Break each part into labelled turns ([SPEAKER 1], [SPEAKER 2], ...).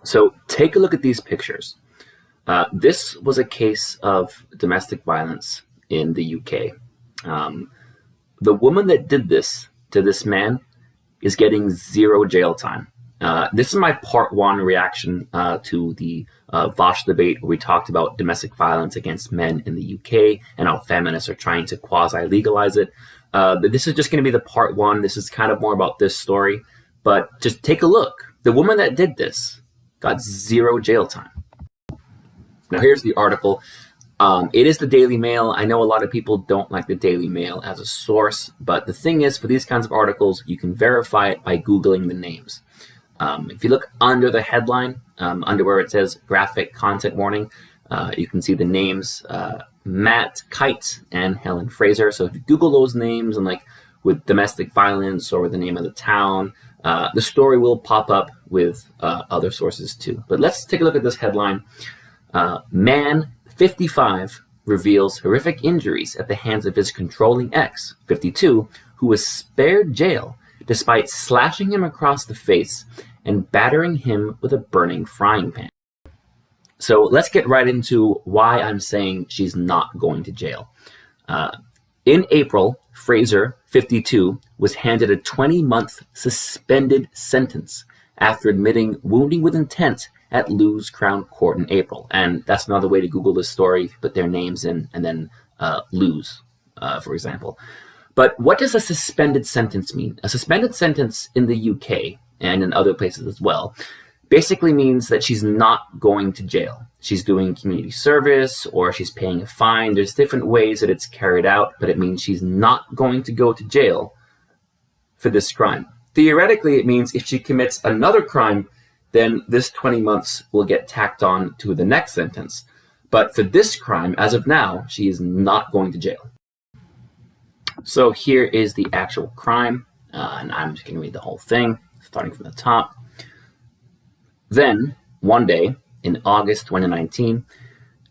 [SPEAKER 1] So take a look at these pictures. This was a case of domestic violence in the UK. The woman that did this to this man is getting 0 jail time. This is my part 1 reaction to the Vaush debate, where we talked about domestic violence against men in the UK and how feminists are trying to quasi-legalize it. But this is just going to be the part 1. This is kind of more about this story. But just take a look. The woman that did this got 0 jail time. Now here's the article. It is the Daily Mail. I know a lot of people don't like the Daily Mail as a source, but the thing is, for these kinds of articles, you can verify it by Googling the names. If you look under the headline, under where it says graphic content warning, you can see the names Matt Kite and Helen Fraser. So if you Google those names and like with domestic violence or with the name of the town, the story will pop up with other sources too. But let's take a look at this headline. Man 55 reveals horrific injuries at the hands of his controlling ex, 52, who was spared jail despite slashing him across the face and battering him with a burning frying pan. So let's get right into why I'm saying she's not going to jail. In April, Fraser, 52, was handed a 20-month suspended sentence after admitting wounding with intent at Lewes Crown Court in April. And that's another way to Google this story, put their names in, and then Lewes, for example. But what does a suspended sentence mean? A suspended sentence in the UK, and in other places as well, basically means that she's not going to jail. She's doing community service, or she's paying a fine. There's different ways that it's carried out, but it means she's not going to go to jail for this crime. Theoretically, it means if she commits another crime, then this 20 months will get tacked on to the next sentence. But for this crime, as of now, she is not going to jail. So here is the actual crime, and I'm just going to read the whole thing, starting from the top. Then, one day, in August 2019,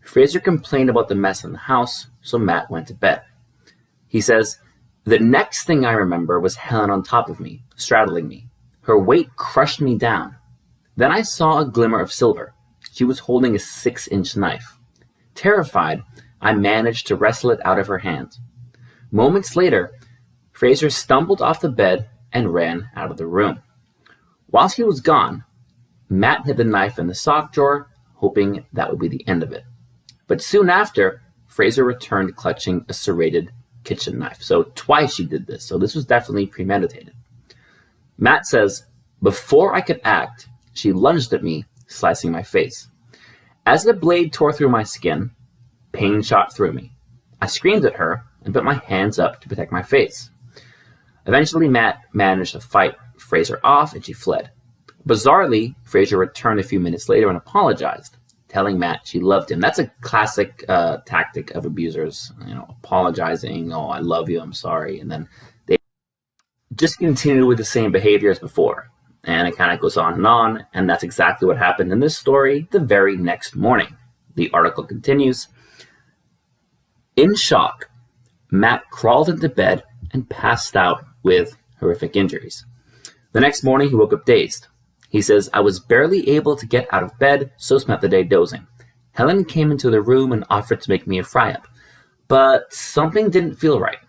[SPEAKER 1] Fraser complained about the mess in the house, so Matt went to bed. He says, "The next thing I remember was Helen on top of me, straddling me. Her weight crushed me down. Then I saw a glimmer of silver. She was holding a 6-inch knife. Terrified, I managed to wrestle it out of her hand. Moments later, Fraser stumbled off the bed and ran out of the room. While he was gone, Matt hid the knife in the sock drawer, hoping that would be the end of it. But soon after, Fraser returned clutching a serrated kitchen knife." So twice she did this. So this was definitely premeditated. Matt says, "Before I could act, she lunged at me, slicing my face. As the blade tore through my skin, pain shot through me. I screamed at her and put my hands up to protect my face. Eventually, Matt managed to fight Fraser off and she fled. Bizarrely, Fraser returned a few minutes later and apologized, telling Matt she loved him." That's a classic tactic of abusers, apologizing, "Oh, I love you, I'm sorry," and then they just continue with the same behavior as before. And it kind of goes on, and that's exactly what happened in this story the very next morning. The article continues. In shock, Matt crawled into bed and passed out with horrific injuries. The next morning, he woke up dazed. He says, "I was barely able to get out of bed, so spent the day dozing. Helen came into the room and offered to make me a fry-up, but something didn't feel right.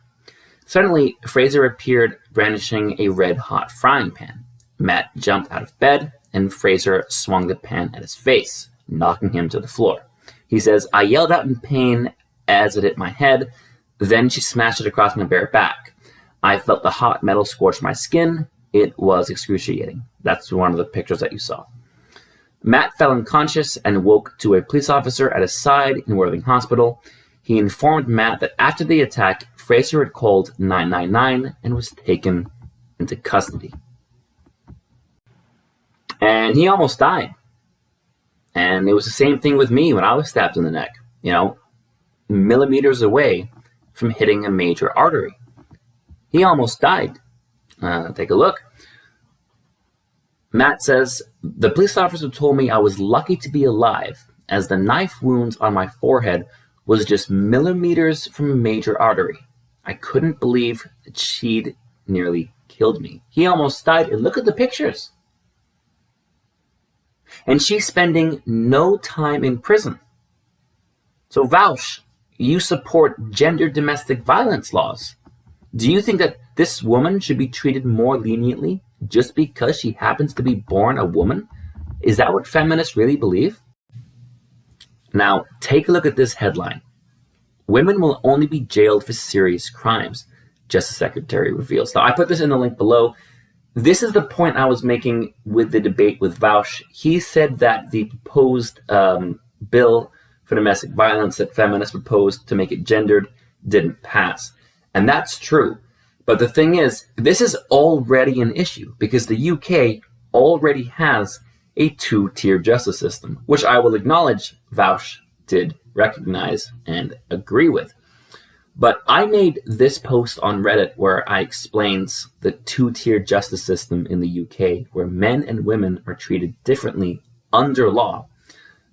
[SPEAKER 1] Suddenly, Fraser appeared brandishing a red-hot frying pan. Matt jumped out of bed, and Fraser swung the pan at his face, knocking him to the floor. He says, I yelled out in pain as it hit my head. Then she smashed it across my bare back. I felt the hot metal scorch my skin. It was excruciating." That's one of the pictures that you saw. Matt fell unconscious and woke to a police officer at his side in Worthing Hospital. He informed Matt that after the attack, Fraser had called 999 and was taken into custody. And he almost died. And it was the same thing with me when I was stabbed in the neck, millimeters away from hitting a major artery. He almost died. Take a look. Matt says, "The police officer told me I was lucky to be alive, as the knife wounds on my forehead was just millimeters from a major artery. I couldn't believe that she'd nearly killed me." He almost died, and look at the pictures. and she's spending no time in prison. So Vaush, you support gender domestic violence laws. Do you think that this woman should be treated more leniently just because she happens to be born a woman? Is that what feminists really believe? Now, take a look at this headline. Women will only be jailed for serious crimes, Justice Secretary reveals. Now, I put this in the link below. This is the point I was making with the debate with Vaush. He said that the proposed bill for domestic violence that feminists proposed to make it gendered didn't pass. And that's true. But the thing is, this is already an issue because the UK already has a two-tier justice system, which I will acknowledge Vaush did recognize and agree with. But I made this post on Reddit where I explained the two-tier justice system in the UK, where men and women are treated differently under law.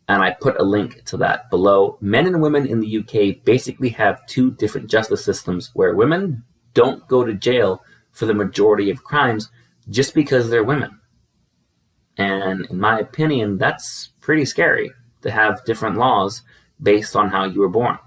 [SPEAKER 1] And I put a link to that below. Men and women in the UK basically have two different justice systems where women don't go to jail for the majority of crimes just because they're women. And in my opinion, that's pretty scary to have different laws based on how you were born.